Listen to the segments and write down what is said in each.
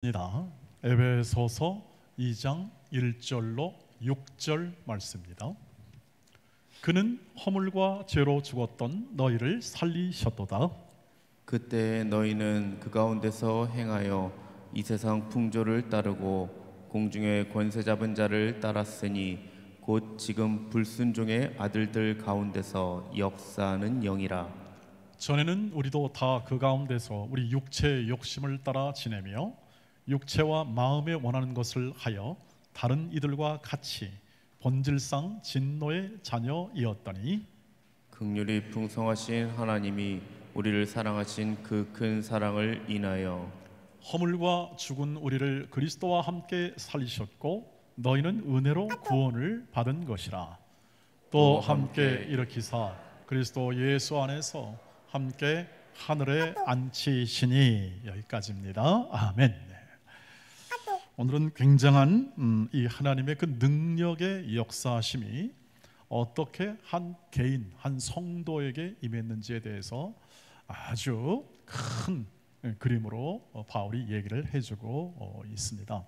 입니다. 에베소서 2장 1절로 6절 말씀입니다. 그는 허물과 죄로 죽었던 너희를 살리셨도다. 그때 너희는 그 가운데서 행하여 이 세상 풍조를 따르고 공중의 권세 잡은 자를 따랐으니 곧 지금 불순종의 아들들 가운데서 역사하는 영이라. 전에는 우리도 다 그 가운데서 우리 육체의 욕심을 따라 지내며 육체와 마음에 원하는 것을 하여 다른 이들과 같이 본질상 진노의 자녀이었더니 긍휼이 풍성하신 하나님이 우리를 사랑하신 그 큰 사랑을 인하여 허물과 죽은 우리를 그리스도와 함께 살리셨고 너희는 은혜로 구원을 받은 것이라. 또 함께 일으키사 그리스도 예수 안에서 함께 하늘에 앉히시니. 여기까지입니다. 아멘. 오늘은 굉장한 이 하나님의 그 능력의 역사심이 어떻게 한 개인, 한 성도에게 임했는지에 대해서 아주 큰 그림으로 바울이 얘기를 해주고 있습니다.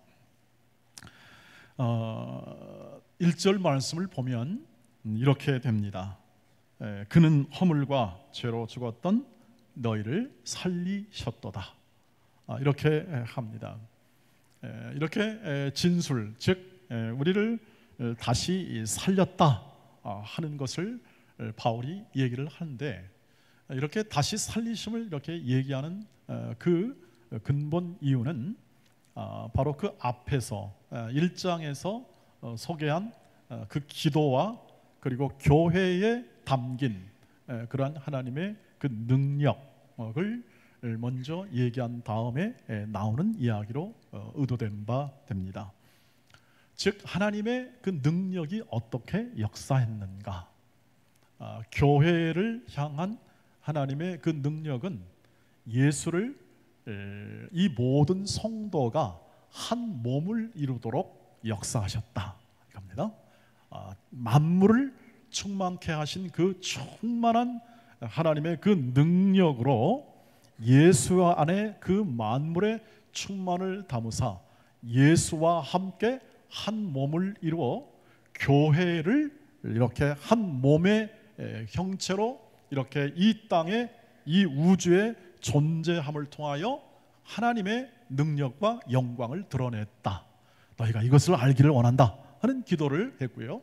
1절 말씀을 보면 이렇게 됩니다. 그는 허물과 죄로 죽었던 너희를 살리셨도다. 이렇게 합니다. 이렇게 진술, 즉 우리를 다시 살렸다 하는 것을 바울이 얘기를 하는데, 이렇게 다시 살리심을 이렇게 얘기하는 그 근본 이유는 바로 그 앞에서 1장에서 소개한 그 기도와 그리고 교회에 담긴 그러한 하나님의 그 능력을 먼저 얘기한 다음에 나오는 이야기로 의도된 바 됩니다. 즉 하나님의 그 능력이 어떻게 역사했는가, 교회를 향한 하나님의 그 능력은 예수를 이 모든 성도가 한 몸을 이루도록 역사하셨다 이겁니다. 만물을 충만케 하신 그 충만한 하나님의 그 능력으로 예수 안에 그 만물의 충만을 담으사 예수와 함께 한 몸을 이루어 교회를 이렇게 한 몸의 형체로 이렇게 이 땅에 이 우주의 존재함을 통하여 하나님의 능력과 영광을 드러냈다. 너희가 이것을 알기를 원한다 하는 기도를 했고요.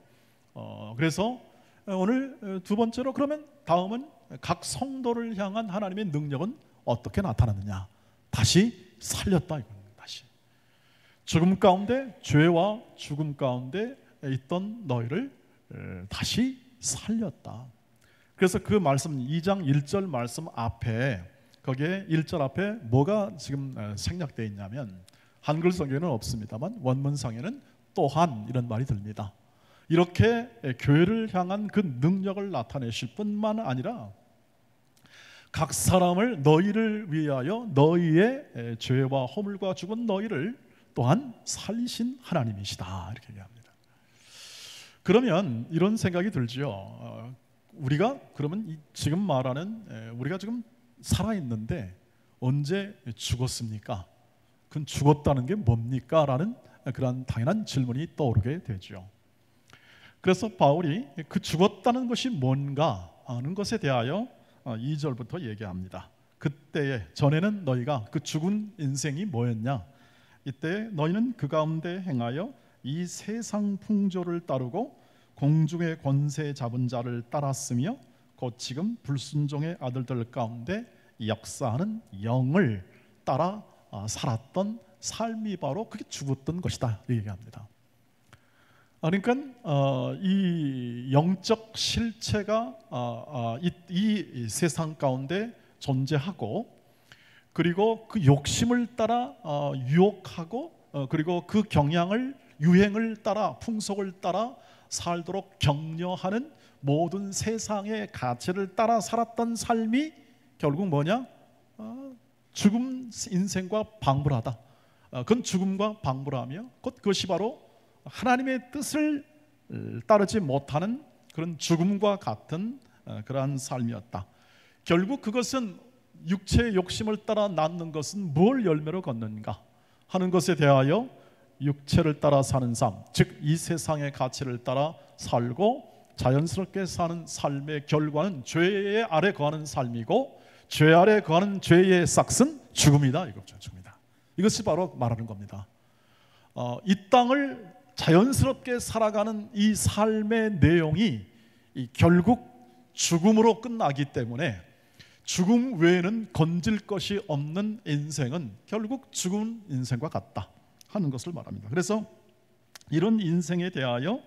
그래서 오늘 두 번째로, 그러면 다음은 각 성도를 향한 하나님의 능력은 어떻게 나타났느냐? 다시 살렸다 이겁니다. 다시 죽음 가운데, 죄와 죽음 가운데 있던 너희를 다시 살렸다. 그래서 그 말씀 2장 1절 말씀 앞에, 거기에 1절 앞에 뭐가 지금 생략되어 있냐면, 한글 성경에는 없습니다만 원문상에는 또한 이런 말이 들립니다. 이렇게 교회를 향한 그 능력을 나타내실 뿐만 아니라 각 사람을, 너희를 위하여 너희의 죄와 허물과 죽은 너희를 또한 살리신 하나님이시다 이렇게 얘기합니다. 그러면 이런 생각이 들지요. 우리가 그러면 지금 말하는 우리가 지금 살아있는데 언제 죽었습니까? 그건 죽었다는 게 뭡니까? 라는 그런 당연한 질문이 떠오르게 되죠. 그래서 바울이 그 죽었다는 것이 뭔가 하는 것에 대하여 2절부터 얘기합니다. 그때에, 전에는 너희가 그 죽은 인생이 뭐였냐? 이때 너희는 그 가운데 행하여 이 세상 풍조를 따르고 공중의 권세 잡은 자를 따랐으며 곧 지금 불순종의 아들들 가운데 역사하는 영을 따라 살았던 삶이 바로 그게 죽었던 것이다 얘기합니다. 그러니까 이 영적 실체가 이 세상 가운데 존재하고, 그리고 그 욕심을 따라 유혹하고, 그리고 그 경향을, 유행을 따라, 풍속을 따라 살도록 격려하는 모든 세상의 가치를 따라 살았던 삶이 결국 뭐냐? 죽음 인생과 방불하다. 그건 죽음과 방불하며 곧 그것이 바로 하나님의 뜻을 따르지 못하는 그런 죽음과 같은 그러한 삶이었다. 결국 그것은 육체의 욕심을 따라 낳는 것은 뭘 열매로 걷는가? 하는 것에 대하여 육체를 따라 사는 삶, 즉 이 세상의 가치를 따라 살고 자연스럽게 사는 삶의 결과는 죄의 아래 거하는 삶이고, 죄 아래 거하는 죄의 싹은 죽음이다. 이거죠. 죽음이다. 이것이 바로 말하는 겁니다. 이 땅을 자연스럽게 살아가는 이 삶의 내용이 결국 죽음으로 끝나기 때문에 죽음 외에는 건질 것이 없는 인생은 결국 죽은 인생과 같다 하는 것을 말합니다. 그래서 이런 인생에 대하여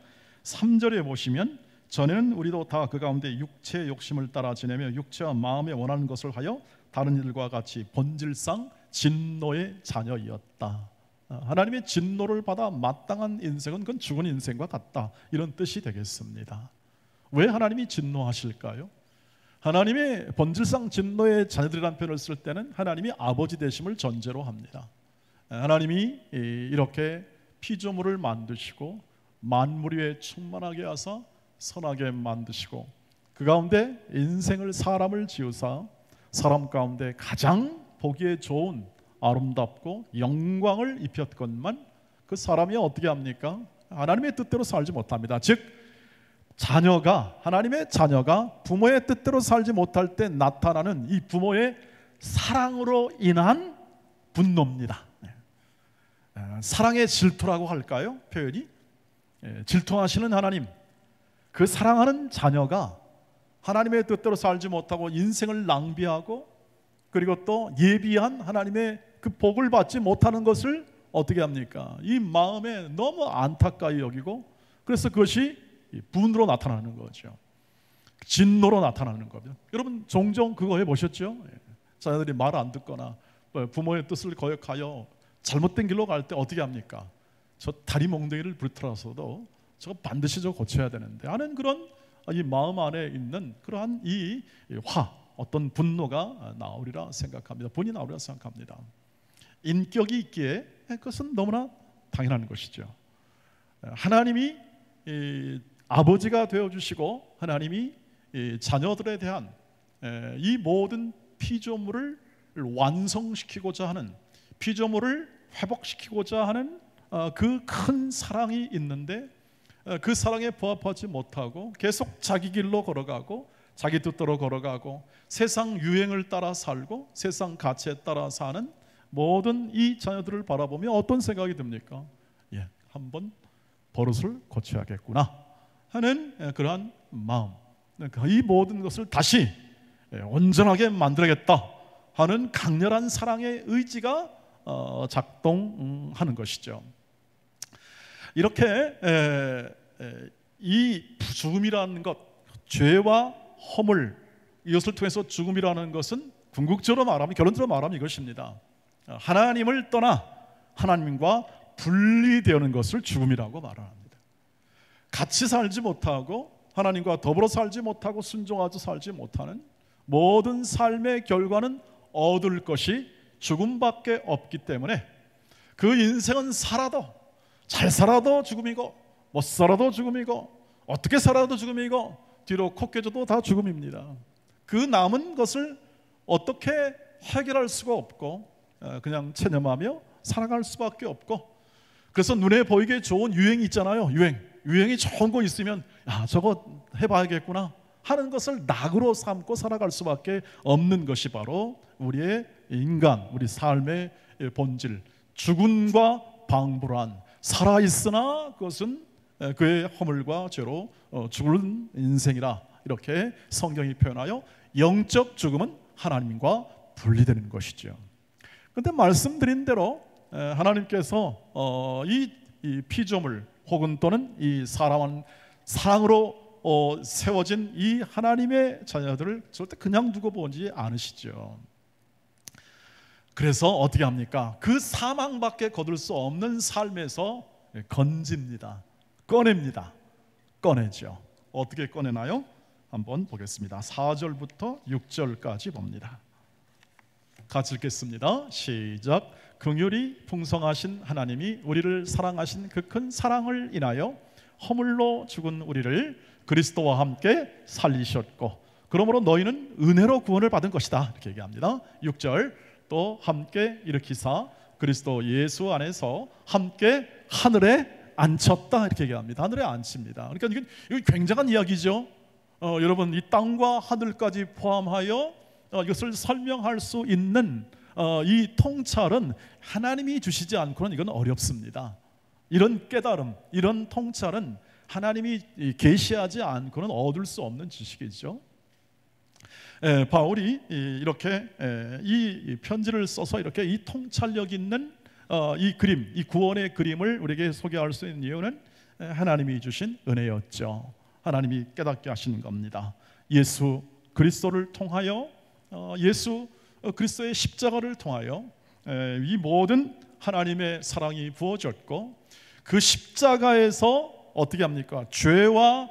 3절에 보시면, 전에는 우리도 다 그 가운데 육체의 욕심을 따라 지내며 육체와 마음에 원하는 것을 하여 다른 이들과 같이 본질상 진노의 자녀이었다. 하나님의 진노를 받아 마땅한 인생은 그건 죽은 인생과 같다, 이런 뜻이 되겠습니다. 왜 하나님이 진노하실까요? 하나님의 본질상 진노의 자녀들이라는 표현을 쓸 때는 하나님이 아버지 되심을 전제로 합니다. 하나님이 이렇게 피조물을 만드시고 만물 위에 충만하게 하사 선하게 만드시고 그 가운데 인생을 사람을 지으사 사람 가운데 가장 보기에 좋은 아름답고 영광을 입혔건만 그 사람이 어떻게 합니까? 하나님의 뜻대로 살지 못합니다. 즉 자녀가, 하나님의 자녀가 부모의 뜻대로 살지 못할 때 나타나는 이 부모의 사랑으로 인한 분노입니다. 사랑의 질투라고 할까요? 표현이 질투하시는 하나님, 그 사랑하는 자녀가 하나님의 뜻대로 살지 못하고 인생을 낭비하고 그리고 또 예비한 하나님의 그 복을 받지 못하는 것을 어떻게 합니까? 이 마음에 너무 안타까이 여기고, 그래서 그것이 분으로 나타나는 거죠. 진노로 나타나는 거죠. 여러분 종종 그거 해보셨죠? 자녀들이 말 안 듣거나 부모의 뜻을 거역하여 잘못된 길로 갈 때 어떻게 합니까? 저 다리 몽둥이를 불틀어서도 저거 반드시 저 고쳐야 되는데 하는 그런 이 마음 안에 있는 그러한 이 어떤 분노가 나오리라 생각합니다. 분이 나오리라 생각합니다. 인격이 있기에 그것은 너무나 당연한 것이죠. 하나님이 아버지가 되어주시고 하나님이 자녀들에 대한 이 모든 피조물을 완성시키고자 하는, 피조물을 회복시키고자 하는 그 큰 사랑이 있는데 그 사랑에 부합하지 못하고 계속 자기 길로 걸어가고 자기 뜻대로 걸어가고 세상 유행을 따라 살고 세상 가치에 따라 사는 모든 이 자녀들을 바라보며 어떤 생각이 듭니까? 한번 버릇을 고쳐야겠구나 하는 그러한 마음, 이 모든 것을 다시 온전하게 만들어야겠다 하는 강렬한 사랑의 의지가 작동하는 것이죠. 이렇게 이 죽음이라는 것, 죄와 허물, 이것을 통해서 죽음이라는 것은 궁극적으로 말하면, 결론적으로 말하면 이것입니다. 하나님을 떠나 하나님과 분리되는 것을 죽음이라고 말합니다. 같이 살지 못하고 하나님과 더불어 살지 못하고 순종하지 살지 못하는 모든 삶의 결과는 얻을 것이 죽음밖에 없기 때문에 그 인생은 살아도, 잘 살아도 죽음이고 못 살아도 죽음이고 어떻게 살아도 죽음이고 뒤로 코 깨져도 다 죽음입니다. 그 남은 것을 어떻게 해결할 수가 없고 그냥 체념하며 살아갈 수밖에 없고, 그래서 눈에 보이게 좋은 유행이 있잖아요. 유행이 좋은 거 있으면 저거 해봐야겠구나 하는 것을 낙으로 삼고 살아갈 수밖에 없는 것이 바로 우리의 인간, 우리 삶의 본질, 죽음과 방불한, 살아있으나 그것은 그의 허물과 죄로 죽은 인생이라 이렇게 성경이 표현하여 영적 죽음은 하나님과 분리되는 것이죠. 그런데 말씀드린 대로 하나님께서 이 피조물 혹은 또는 이 사랑으로 세워진 이 하나님의 자녀들을 절대 그냥 두고 보지 않으시죠. 그래서 어떻게 합니까? 그 사망밖에 거둘 수 없는 삶에서 건집니다. 꺼내죠. 어떻게 꺼내나요? 한번 보겠습니다. 4절부터 6절까지 봅니다. 같이 읽겠습니다. 시작. 긍휼이 풍성하신 하나님이 우리를 사랑하신 그 큰 사랑을 인하여 허물로 죽은 우리를 그리스도와 함께 살리셨고, 그러므로 너희는 은혜로 구원을 받은 것이다 이렇게 얘기합니다. 6절. 또 함께 일으키사 그리스도 예수 안에서 함께 하늘에 앉혔다 이렇게 얘기합니다. 하늘에 앉힙니다. 그러니까 이건 굉장한 이야기죠. 여러분, 이 땅과 하늘까지 포함하여 이것을 설명할 수 있는 이 통찰은 하나님이 주시지 않고는 이건 어렵습니다. 이런 깨달음, 이런 통찰은 하나님이 계시하지 않고는 얻을 수 없는 지식이죠. 바울이 이렇게 이 편지를 써서 이렇게 이 통찰력 있는 이 그림, 이 구원의 그림을 우리에게 소개할 수 있는 이유는 하나님이 주신 은혜였죠. 하나님이 깨닫게 하시는 겁니다. 예수 그리스도를 통하여, 예수 그리스도의 십자가를 통하여 이 모든 하나님의 사랑이 부어졌고, 그 십자가에서 어떻게 합니까? 죄와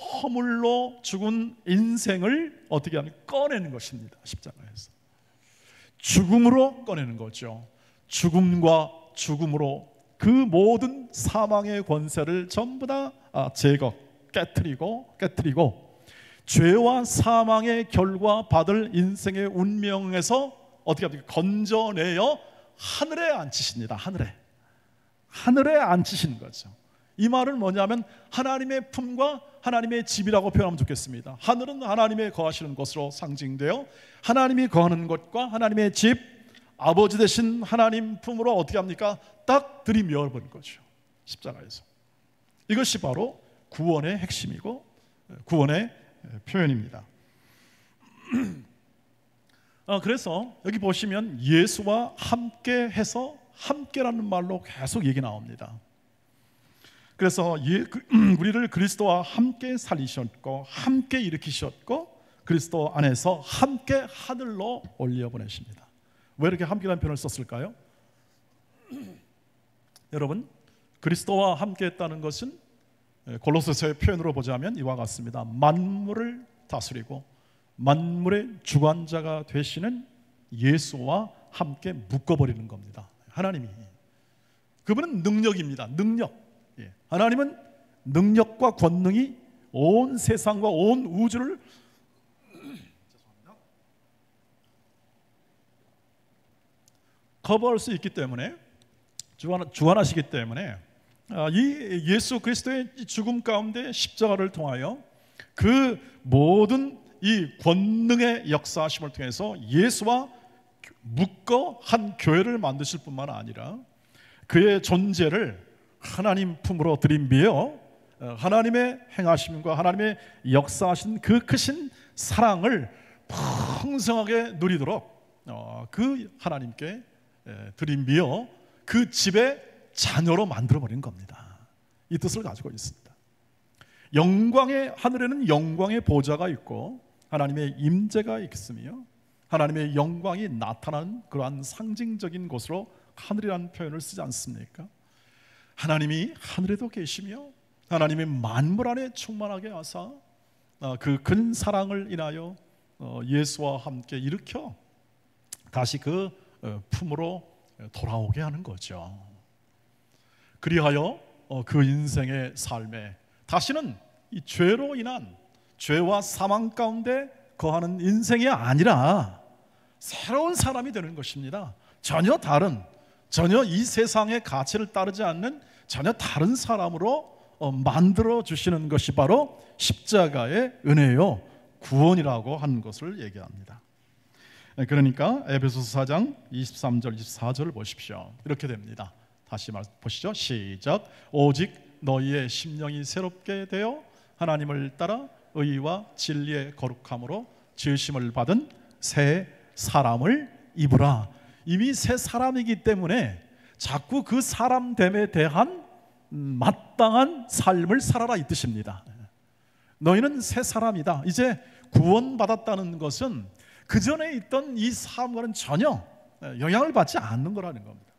허물로 죽은 인생을 어떻게 합니까? 꺼내는 것입니다. 십자가에서 죽음으로 꺼내는 거죠. 죽음과 죽음으로 그 모든 사망의 권세를 전부 다 깨뜨리고 죄와 사망의 결과 받을 인생의 운명에서 어떻게 합니까? 건져내어 하늘에 앉히십니다. 하늘에 앉히시는 거죠. 이 말은 뭐냐면 하나님의 품과 하나님의 집이라고 표현하면 좋겠습니다. 하늘은 하나님의 거하시는 곳으로 상징되어 하나님이 거하는 곳과 하나님의 집, 아버지 되신 하나님 품으로 어떻게 합니까? 딱 들이밀어버린 거죠. 십자가에서. 이것이 바로 구원의 핵심이고 구원의 표현입니다. 그래서 여기 보시면 예수와 함께 해서, 함께라는 말로 계속 얘기 나옵니다. 그래서 우리를 그리스도와 함께 살리셨고 함께 일으키셨고 그리스도 안에서 함께 하늘로 올려보내십니다. 왜 이렇게 함께라는 표현을 썼을까요? 여러분, 그리스도와 함께 했다는 것은 골로새서의 표현으로 보자면 이와 같습니다. 만물을 다스리고 만물의 주관자가 되시는 예수와 함께 묶어버리는 겁니다. 하나님이. 그분은 능력입니다. 능력. 하나님은 능력과 권능이 온 세상과 온 우주를 커버할 수 있기 때문에, 주관하시기 때문에 이 예수 그리스도의 죽음 가운데 십자가를 통하여 그 모든 이 권능의 역사하심을 통해서 예수와 묶어 한 교회를 만드실 뿐만 아니라 그의 존재를 하나님 품으로 들이밀어 하나님의 행하심과 하나님의 역사하신 그 크신 사랑을 풍성하게 누리도록 그 하나님께 들이밀어 그 집의 자녀로 만들어버린 겁니다. 이 뜻을 가지고 있습니다. 영광의 하늘에는 영광의 보좌가 있고 하나님의 임재가 있으며 하나님의 영광이 나타나는 그러한 상징적인 곳으로 하늘이라는 표현을 쓰지 않습니까? 하나님이 하늘에도 계시며 하나님의 만물 안에 충만하게 하사 그 큰 사랑을 인하여 예수와 함께 일으켜 다시 그 품으로 돌아오게 하는 거죠. 그리하여 그 인생의 삶에 다시는 이 죄로 인한 죄와 사망 가운데 거하는 인생이 아니라 새로운 사람이 되는 것입니다. 전혀 이 세상의 가치를 따르지 않는 전혀 다른 사람으로 만들어 주시는 것이 바로 십자가의 은혜요 구원이라고 하는 것을 얘기합니다. 그러니까 에베소서 4장 23절 24절을 보십시오. 이렇게 됩니다. 다시 보시죠. 시작. 오직 너희의 심령이 새롭게 되어 하나님을 따라 의와 진리의 거룩함으로 지으심을 받은 새 사람을 입으라. 이미 새 사람이기 때문에 자꾸 그 사람됨에 대한 마땅한 삶을 살아라 이 뜻입니다. 너희는 새 사람이다. 이제 구원받았다는 것은 그 전에 있던 이 삶과는 전혀 영향을 받지 않는 거라는 겁니다.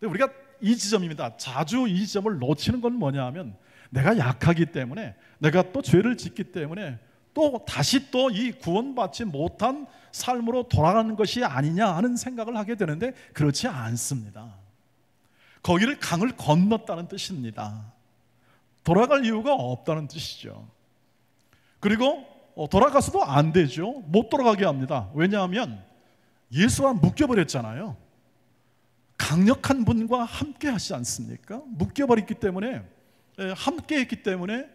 근데 우리가 이 지점입니다. 자주 이 지점을 놓치는 건 뭐냐 하면 내가 약하기 때문에, 내가 또 죄를 짓기 때문에 또 다시 또 이 구원받지 못한 삶으로 돌아가는 것이 아니냐 하는 생각을 하게 되는데 그렇지 않습니다. 거기를 강을 건넜다는 뜻입니다. 돌아갈 이유가 없다는 뜻이죠. 그리고 돌아가서도 안 되죠. 못 돌아가게 합니다. 왜냐하면 예수와 묶여버렸잖아요. 강력한 분과 함께 하시지 않습니까? 묶여버렸기 때문에, 함께 했기 때문에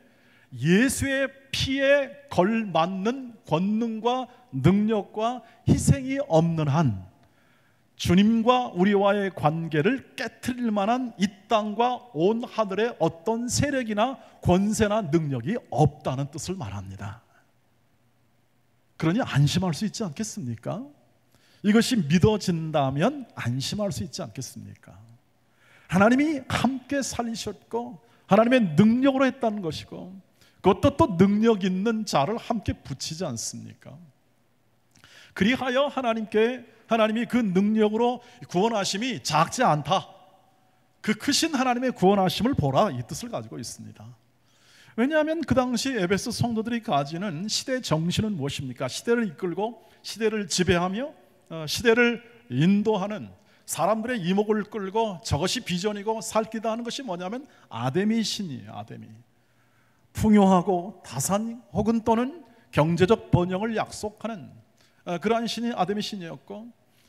예수의 피에 걸맞는 권능과 능력과 희생이 없는 한 주님과 우리와의 관계를 깨트릴 만한 이 땅과 온 하늘의 어떤 세력이나 권세나 능력이 없다는 뜻을 말합니다. 그러니 안심할 수 있지 않겠습니까? 이것이 믿어진다면 안심할 수 있지 않겠습니까? 하나님이 함께 살리셨고 하나님의 능력으로 했다는 것이고, 그것도 또 능력 있는 자를 함께 붙이지 않습니까? 그리하여 하나님이 그 능력으로 구원하심이 작지 않다, 그 크신 하나님의 구원하심을 보라, 이 뜻을 가지고 있습니다. 왜냐하면 그 당시 에베소 성도들이 가지는 시대 정신은 무엇입니까? 시대를 이끌고 시대를 지배하며 시대를 인도하는, 사람들의 이목을 끌고 저것이 비전이고 살기다 하는 것이 뭐냐면 아데미 신이에요. 아데미. 풍요하고 다산 혹은 또는 경제적 번영을 약속하는 그러한 신이 아데미 신이었고,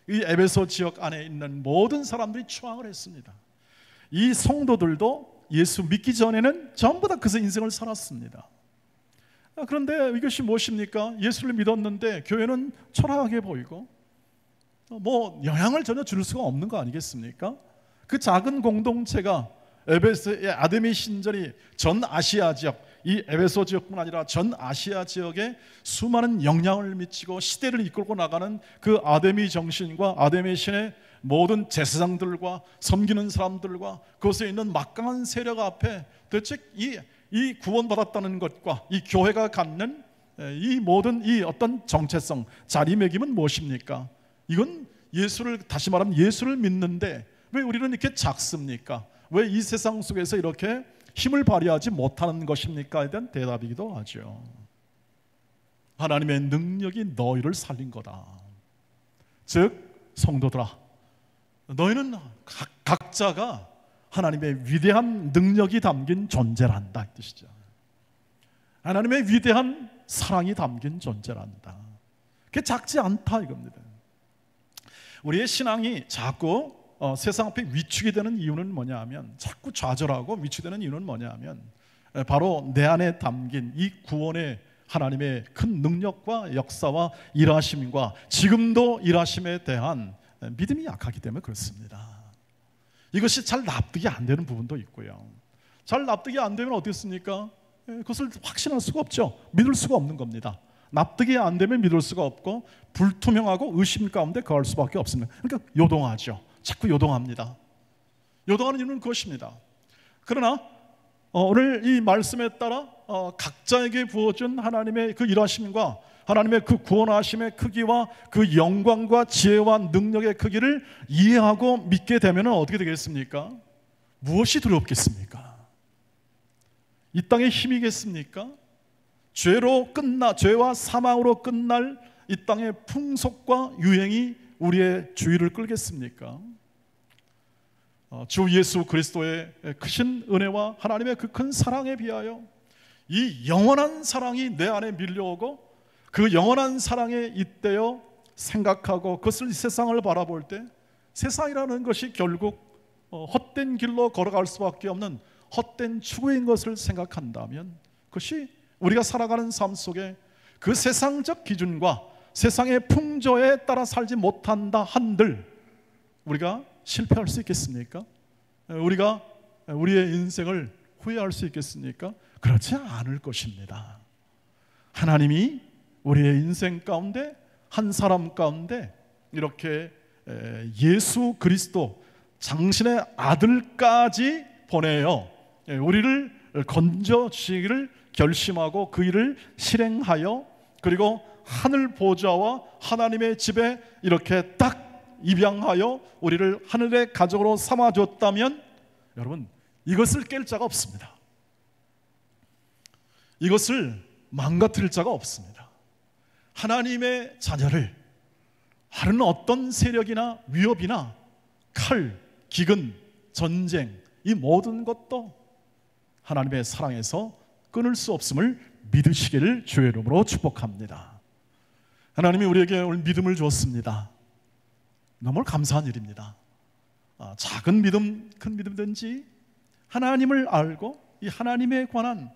이 에베소 지역 안에 있는 모든 사람들이 추앙을 했습니다. 이 성도들도 예수 믿기 전에는 전부 다 그 인생을 살았습니다. 그런데 이것이 무엇입니까? 예수를 믿었는데 교회는 초라하게 보이고 영향을 전혀 줄 수가 없는 거 아니겠습니까? 그 작은 공동체가 에베소의 아데미 신전이 전 아시아 지역, 이 에베소 지역뿐 아니라 전 아시아 지역에 수많은 영향을 미치고 시대를 이끌고 나가는 그 아데미 정신과 아데미 신의 모든 제사장들과 섬기는 사람들과 그곳에 있는 막강한 세력 앞에 도대체 이 구원받았다는 것과 이 교회가 갖는 이 모든 이 어떤 정체성, 자리매김은 무엇입니까? 이건 다시 말하면 예수를 믿는데 왜 우리는 이렇게 작습니까? 왜 이 세상 속에서 이렇게 힘을 발휘하지 못하는 것입니까?에 대한 대답이기도 하죠. 하나님의 능력이 너희를 살린 거다. 즉 성도들아, 너희는 각자가 하나님의 위대한 능력이 담긴 존재란다, 이 뜻이죠. 하나님의 위대한 사랑이 담긴 존재란다. 그게 작지 않다 이겁니다. 우리의 신앙이 자꾸 세상 앞에 위축이 되는 이유는 뭐냐 하면, 자꾸 좌절하고 위축되는 이유는 뭐냐 하면, 바로 내 안에 담긴 이 구원의 하나님의 큰 능력과 역사와 일하심과 지금도 일하심에 대한 믿음이 약하기 때문에 그렇습니다. 이것이 잘 납득이 안 되는 부분도 있고요. 잘 납득이 안 되면 어떻습니까? 그것을 확신할 수가 없죠. 믿을 수가 없는 겁니다. 납득이 안 되면 믿을 수가 없고 불투명하고 의심 가운데 거할 수밖에 없습니다. 그러니까 요동하죠. 자꾸 요동합니다. 요동하는 이유는 그것입니다. 그러나 오늘 이 말씀에 따라 각자에게 부어준 하나님의 그 일하심과 하나님의 그 구원하심의 크기와 그 영광과 지혜와 능력의 크기를 이해하고 믿게 되면 어떻게 되겠습니까? 무엇이 두렵겠습니까? 이 땅의 힘이겠습니까? 죄와 사망으로 끝날 이 땅의 풍속과 유행이 우리의 주의를 끌겠습니까? 주 예수 그리스도의 크신 은혜와 하나님의 그 큰 사랑에 비하여 이 영원한 사랑이 내 안에 밀려오고 그 영원한 사랑에 잇대어 생각하고 그것을 이 세상을 바라볼 때, 세상이라는 것이 결국 헛된 길로 걸어갈 수밖에 없는 헛된 추구인 것을 생각한다면, 그것이 우리가 살아가는 삶 속에 그 세상적 기준과 세상의 풍조에 따라 살지 못한다 한들 우리가 실패할 수 있겠습니까? 우리가 우리의 인생을 후회할 수 있겠습니까? 그렇지 않을 것입니다. 하나님이 우리의 인생 가운데 한 사람 가운데 이렇게 예수 그리스도 장신의 아들까지 보내어 우리를 건져주시기를 결심하고 그 일을 실행하여, 그리고 하늘 보좌와 하나님의 집에 이렇게 딱 입양하여 우리를 하늘의 가족으로 삼아줬다면, 여러분 이것을 깰 자가 없습니다. 이것을 망가뜨릴 자가 없습니다. 하나님의 자녀를 다른 어떤 세력이나 위협이나 칼, 기근, 전쟁, 이 모든 것도 하나님의 사랑에서 끊을 수 없음을 믿으시기를 주의 이름으로 축복합니다. 하나님이 우리에게 오늘 믿음을 주었습니다. 너무 감사한 일입니다. 작은 믿음, 큰 믿음든지 하나님을 알고 이 하나님에 관한,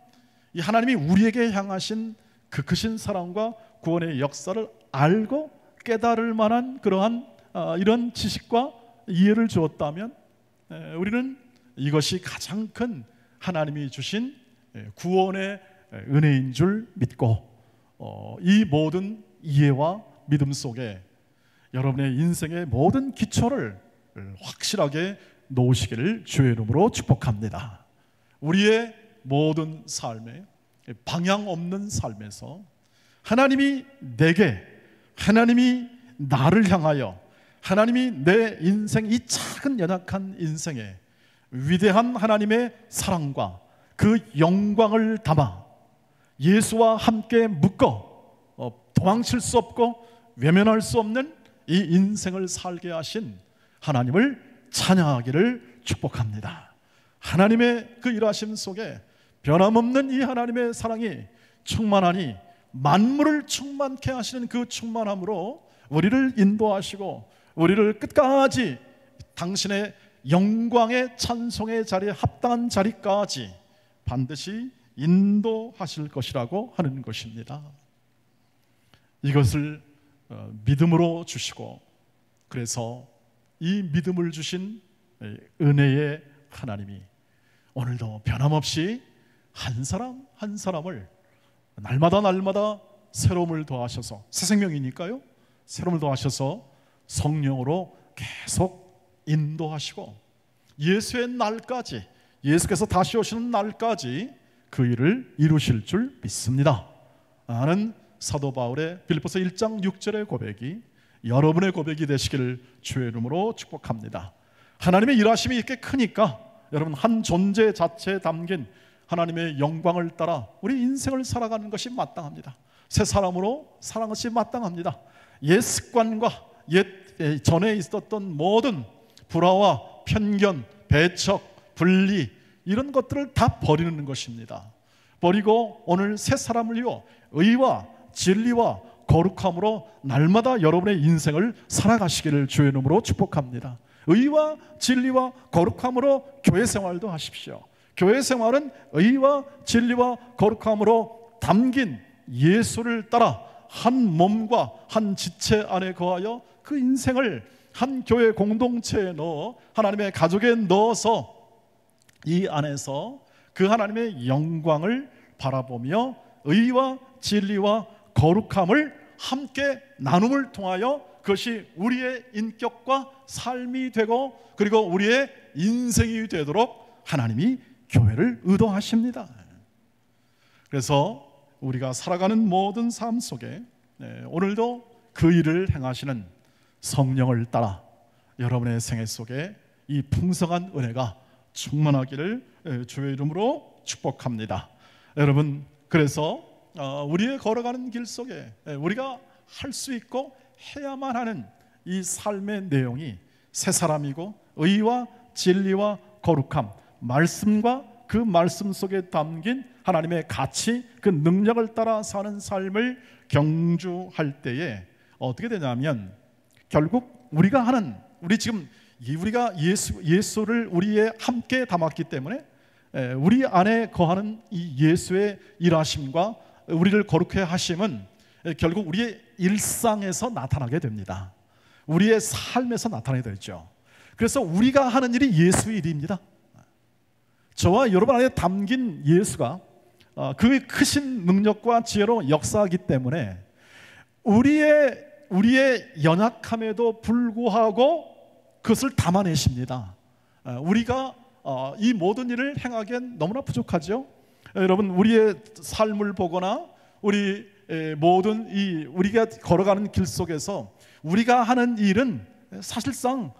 이 하나님이 우리에게 향하신 그 크신 사랑과 구원의 역사를 알고 깨달을 만한 그러한 이런 지식과 이해를 주었다면 우리는 이것이 가장 큰 하나님이 주신 구원의 은혜인 줄 믿고 이 모든 이해와 믿음 속에 여러분의 인생의 모든 기초를 확실하게 놓으시기를 주의 이름으로 축복합니다. 우리의 모든 삶에 방향 없는 삶에서 하나님이 내게, 하나님이 나를 향하여, 하나님이 내 인생, 이 작은 연약한 인생에 위대한 하나님의 사랑과 그 영광을 담아 예수와 함께 묶어 도망칠 수 없고 외면할 수 없는 이 인생을 살게 하신 하나님을 찬양하기를 축복합니다. 하나님의 그 일하심 속에 변함없는 이 하나님의 사랑이 충만하니 만물을 충만케 하시는 그 충만함으로 우리를 인도하시고 우리를 끝까지 당신의 영광의 찬송의 자리에 합당한 자리까지 반드시 인도하실 것이라고 하는 것입니다. 이것을 믿음으로 주시고, 그래서 이 믿음을 주신 은혜의 하나님이 오늘도 변함없이 한 사람 한 사람을 날마다 새로움을 더하셔서, 새 생명이니까요, 새로움을 더하셔서 성령으로 계속 인도하시고 예수의 날까지, 예수께서 다시 오시는 날까지 그 일을 이루실 줄 믿습니다. 나는 사도 바울의 빌립보서 1장 6절의 고백이 여러분의 고백이 되시기를 주의 이름으로 축복합니다. 하나님의 일하심이 이렇게 크니까 여러분, 한 존재 자체에 담긴 하나님의 영광을 따라 우리 인생을 살아가는 것이 마땅합니다. 새 사람으로 살아가는 것이 마땅합니다. 옛 습관과 옛 전에 있었던 모든 불화와 편견, 배척, 분리, 이런 것들을 다 버리는 것입니다. 버리고 오늘 새 사람을요, 의와 진리와 거룩함으로 날마다 여러분의 인생을 살아가시기를 주의 이름으로 축복합니다. 의와 진리와 거룩함으로 교회 생활도 하십시오. 교회 생활은 의와 진리와 거룩함으로 담긴 예수를 따라 한 몸과 한 지체 안에 거하여 그 인생을 한 교회 공동체에 넣어 하나님의 가족에 넣어서 이 안에서 그 하나님의 영광을 바라보며 의와 진리와 거룩함을 함께 나눔을 통하여 그것이 우리의 인격과 삶이 되고 그리고 우리의 인생이 되도록 하나님이 교회를 의도하십니다. 그래서 우리가 살아가는 모든 삶 속에 오늘도 그 일을 행하시는 성령을 따라 여러분의 생애 속에 이 풍성한 은혜가 충만하기를 주의 이름으로 축복합니다. 여러분, 그래서 우리의 걸어가는 길 속에 우리가 할 수 있고 해야만 하는 이 삶의 내용이 새 사람이고 의와 진리와 거룩함, 말씀과 그 말씀 속에 담긴 하나님의 가치, 그 능력을 따라 사는 삶을 경주할 때에 어떻게 되냐면 결국 우리가 예수를 우리에 함께 담았기 때문에 우리 안에 거하는 이 예수의 일하심과 우리를 거룩해 하심은 결국 우리의 일상에서 나타나게 됩니다. 우리의 삶에서 나타나게 되죠. 그래서 우리가 하는 일이 예수의 일입니다. 저와 여러분 안에 담긴 예수가 그 크신 능력과 지혜로 역사하기 때문에 우리의 연약함에도 불구하고 그것을 담아내십니다. 우리가 이 모든 일을 행하기엔 너무나 부족하죠. 여러분, 우리의 삶을 보거나 우리 모든 우리가 걸어가는 길 속에서 우리가 하는 일은 사실상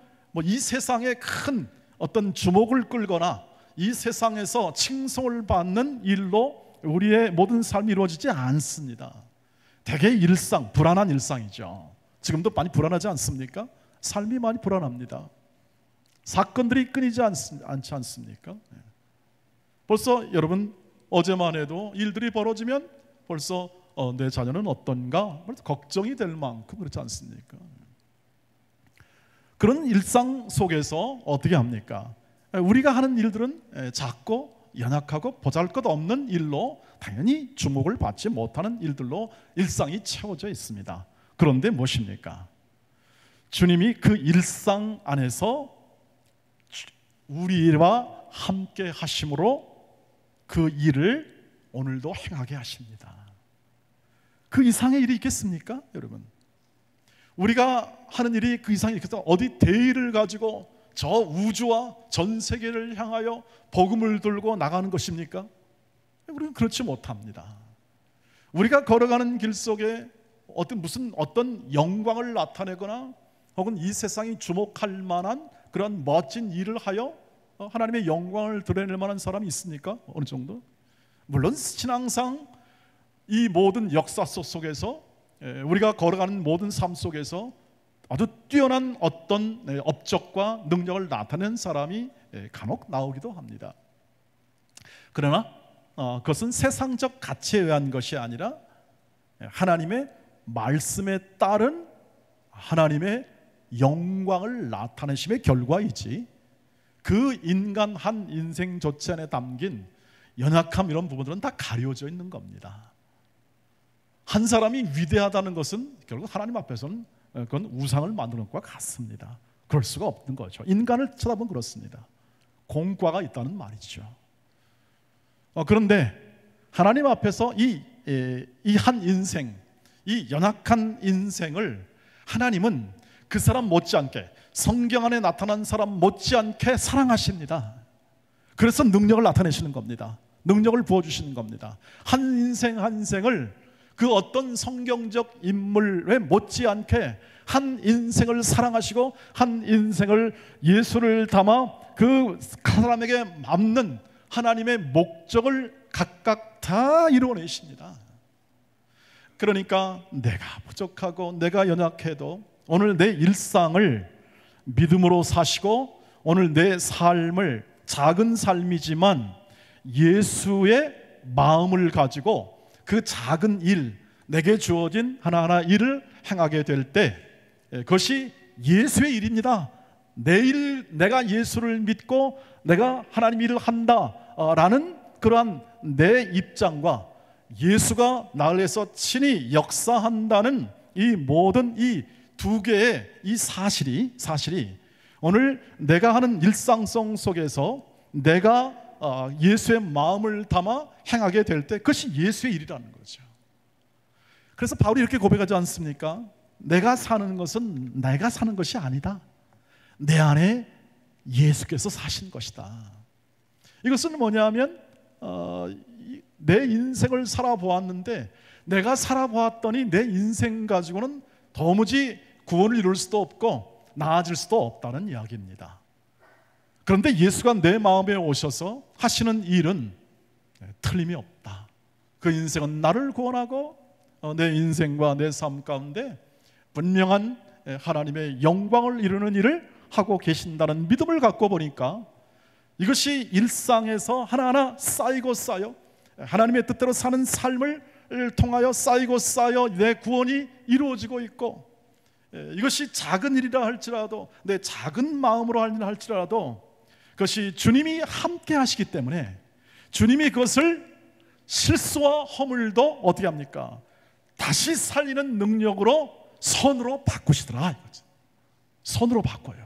이 세상에 큰 어떤 주목을 끌거나 이 세상에서 칭송을 받는 일로 우리의 모든 삶이 이루어지지 않습니다. 되게 일상, 불안한 일상이죠. 지금도 많이 불안하지 않습니까? 삶이 많이 불안합니다. 사건들이 끊이지 않지 않습니까? 벌써 여러분, 어제만 해도 일들이 벌어지면 벌써 내 자녀는 어떤가? 걱정이 될 만큼 그렇지 않습니까? 그런 일상 속에서 어떻게 합니까? 우리가 하는 일들은 작고 연약하고 보잘것없는 일로 당연히 주목을 받지 못하는 일들로 일상이 채워져 있습니다. 그런데 무엇입니까? 주님이 그 일상 안에서 우리와 함께 하심으로 그 일을 오늘도 행하게 하십니다. 그 이상의 일이 있겠습니까, 여러분? 우리가 하는 일이 그 이상이 있겠어? 어디 대의를 가지고 저 우주와 전 세계를 향하여 복음을 들고 나가는 것입니까? 우리는 그렇지 못합니다. 우리가 걸어가는 길 속에 어떤 영광을 나타내거나 혹은 이 세상이 주목할 만한 그런 멋진 일을 하여 하나님의 영광을 드러낼 만한 사람이 있습니까? 어느 정도? 물론 신앙상 이 모든 역사 속에서 우리가 걸어가는 모든 삶 속에서 아주 뛰어난 어떤 업적과 능력을 나타내는 사람이 간혹 나오기도 합니다. 그러나 그것은 세상적 가치에 의한 것이 아니라 하나님의 말씀에 따른 하나님의 영광을 나타내심의 결과이지, 그 인간 한 인생 전체 안에 담긴 연약함 이런 부분들은 다 가려져 있는 겁니다. 한 사람이 위대하다는 것은 결국 하나님 앞에서는 그건 우상을 만드는 것과 같습니다. 그럴 수가 없는 거죠. 인간을 쳐다보면 그렇습니다. 공과가 있다는 말이죠. 그런데 하나님 앞에서 이 한 인생, 이 연약한 인생을 하나님은 그 사람 못지않게, 성경 안에 나타난 사람 못지않게 사랑하십니다. 그래서 능력을 나타내시는 겁니다. 능력을 부어주시는 겁니다. 한 인생 한 인생을 그 어떤 성경적 인물에 못지않게 한 인생을 사랑하시고 한 인생을 예수를 담아 그 사람에게 맞는 하나님의 목적을 각각 다 이루어내십니다. 그러니까 내가 부족하고 내가 연약해도 오늘 내 일상을 믿음으로 사시고 오늘 내 삶을 작은 삶이지만 예수의 마음을 가지고 그 작은 일, 내게 주어진 하나하나 일을 행하게 될 때 그것이 예수의 일입니다. 내일 내가 예수를 믿고 내가 하나님 일을 한다라는 그러한 내 입장과 예수가 나를 위해서 친히 역사한다는 이 모든 이 두 개의 이 사실이 오늘 내가 하는 일상성 속에서 내가 예수의 마음을 담아 행하게 될 때 그것이 예수의 일이라는 거죠. 그래서 바울이 이렇게 고백하지 않습니까? 내가 사는 것은 내가 사는 것이 아니다. 내 안에 예수께서 사신 것이다. 이것은 뭐냐면 내 인생을 살아보았는데 내가 살아보았더니 내 인생 가지고는 도무지 구원을 이룰 수도 없고 나아질 수도 없다는 이야기입니다. 그런데 예수가 내 마음에 오셔서 하시는 일은 틀림이 없다. 그 인생은 나를 구원하고 내 인생과 내 삶 가운데 분명한 하나님의 영광을 이루는 일을 하고 계신다는 믿음을 갖고 보니까 이것이 일상에서 하나하나 쌓이고 쌓여 하나님의 뜻대로 사는 삶을 통하여 쌓이고 쌓여 내 구원이 이루어지고 있고, 이것이 작은 일이라 할지라도 내 작은 마음으로 할지라도 그것이 주님이 함께 하시기 때문에 주님이 그것을 실수와 허물도 어떻게 합니까? 다시 살리는 능력으로 선으로 바꾸시더라 이거죠. 선으로 바꿔요.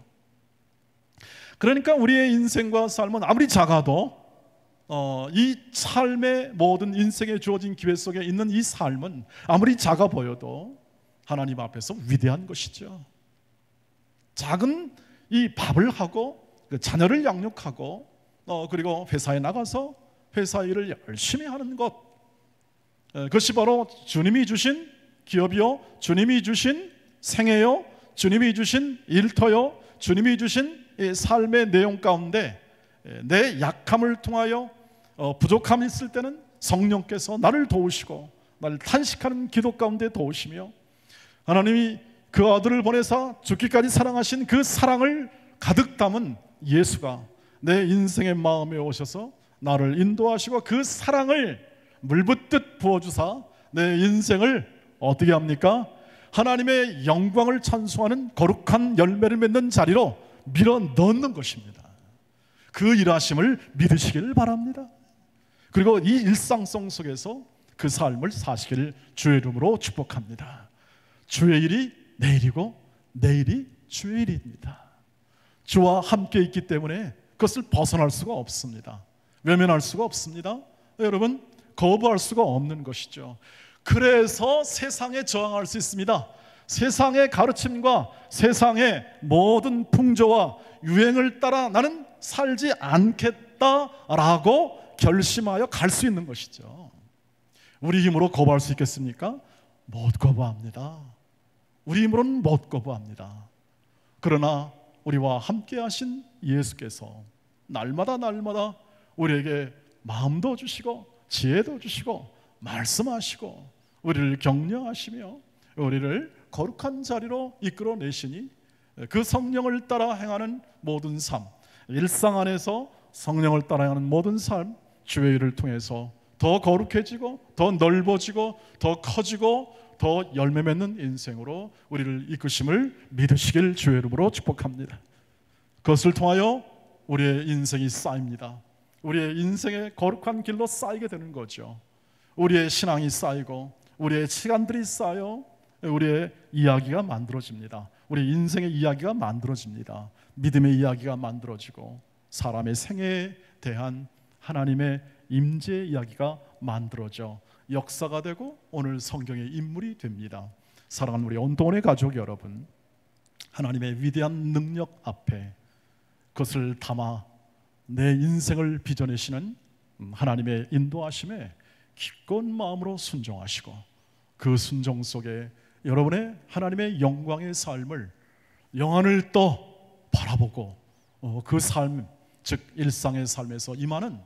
그러니까 우리의 인생과 삶은 아무리 작아도 이 삶의 모든 인생에 주어진 기회 속에 있는 이 삶은 아무리 작아 보여도 하나님 앞에서 위대한 것이죠. 작은 이 밥을 하고 자녀를 양육하고 그리고 회사에 나가서 회사 일을 열심히 하는 것, 그것이 바로 주님이 주신 기업이요, 주님이 주신 생애요, 주님이 주신 일터요, 주님이 주신 이 삶의 내용 가운데 내 약함을 통하여 부족함이 있을 때는 성령께서 나를 도우시고 나를 탄식하는 기도 가운데 도우시며 하나님이 그 아들을 보내사 죽기까지 사랑하신 그 사랑을 가득 담은 예수가 내 인생의 마음에 오셔서 나를 인도하시고 그 사랑을 물붓듯 부어주사 내 인생을 어떻게 합니까? 하나님의 영광을 찬송하는 거룩한 열매를 맺는 자리로 밀어넣는 것입니다. 그 일하심을 믿으시길 바랍니다. 그리고 이 일상성 속에서 그 삶을 사시길 주의 이름으로 축복합니다. 주의 일이 내일이고 내일이 주의 일입니다. 주와 함께 있기 때문에 그것을 벗어날 수가 없습니다. 외면할 수가 없습니다. 여러분, 거부할 수가 없는 것이죠. 그래서 세상에 저항할 수 있습니다. 세상의 가르침과 세상의 모든 풍조와 유행을 따라 나는 살지 않겠다라고 결심하여 갈 수 있는 것이죠. 우리 힘으로 거부할 수 있겠습니까? 못 거부합니다. 우리 힘으로는 못 거부합니다. 그러나 우리와 함께 하신 예수께서 날마다 우리에게 마음도 주시고 지혜도 주시고 말씀하시고 우리를 격려하시며 우리를 거룩한 자리로 이끌어내시니 그 성령을 따라 행하는 모든 삶, 일상 안에서 성령을 따라 행하는 모든 삶, 주의 일을 통해서 더 거룩해지고 더 넓어지고 더 커지고 더 열매 맺는 인생으로 우리를 이끄심을 믿으시길 주의 이름으로 축복합니다. 그것을 통하여 우리의 인생이 쌓입니다. 우리의 인생의 거룩한 길로 쌓이게 되는 거죠. 우리의 신앙이 쌓이고 우리의 시간들이 쌓여 우리의 이야기가 만들어집니다. 우리 인생의 이야기가 만들어집니다. 믿음의 이야기가 만들어지고 사람의 생애에 대한 하나님의 임재 이야기가 만들어져 역사가 되고 오늘 성경의 인물이 됩니다. 사랑하는 우리 온동원의 가족 여러분, 하나님의 위대한 능력 앞에 그것을 담아 내 인생을 빚어내시는 하나님의 인도하심에 기꺼운 마음으로 순종하시고 그 순종 속에 여러분의 하나님의 영광의 삶을 영안을 떠 바라보고 그 삶, 즉 일상의 삶에서 임하는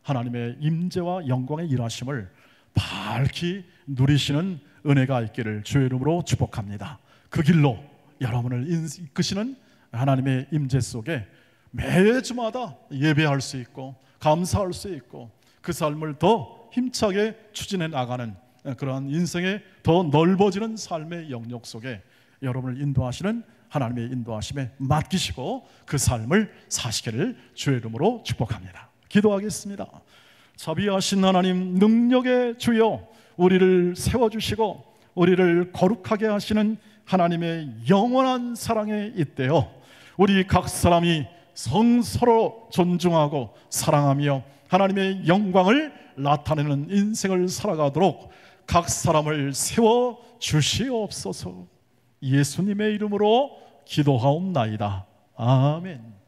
하나님의 임재와 영광의 일하심을 밝히 누리시는 은혜가 있기를 주의 이름으로 축복합니다. 그 길로 여러분을 이끄시는 하나님의 임재 속에 매주마다 예배할 수 있고 감사할 수 있고 그 삶을 더 힘차게 추진해 나가는 그러한 인생의 더 넓어지는 삶의 영역 속에 여러분을 인도하시는 하나님의 인도하심에 맡기시고 그 삶을 사시기를 주의 이름으로 축복합니다. 기도하겠습니다. 자비하신 하나님, 능력의 주여, 우리를 세워주시고 우리를 거룩하게 하시는 하나님의 영원한 사랑에 잇대어 우리 각 사람이 서로 존중하고 사랑하며 하나님의 영광을 나타내는 인생을 살아가도록 각 사람을 세워주시옵소서. 예수님의 이름으로 기도하옵나이다. 아멘.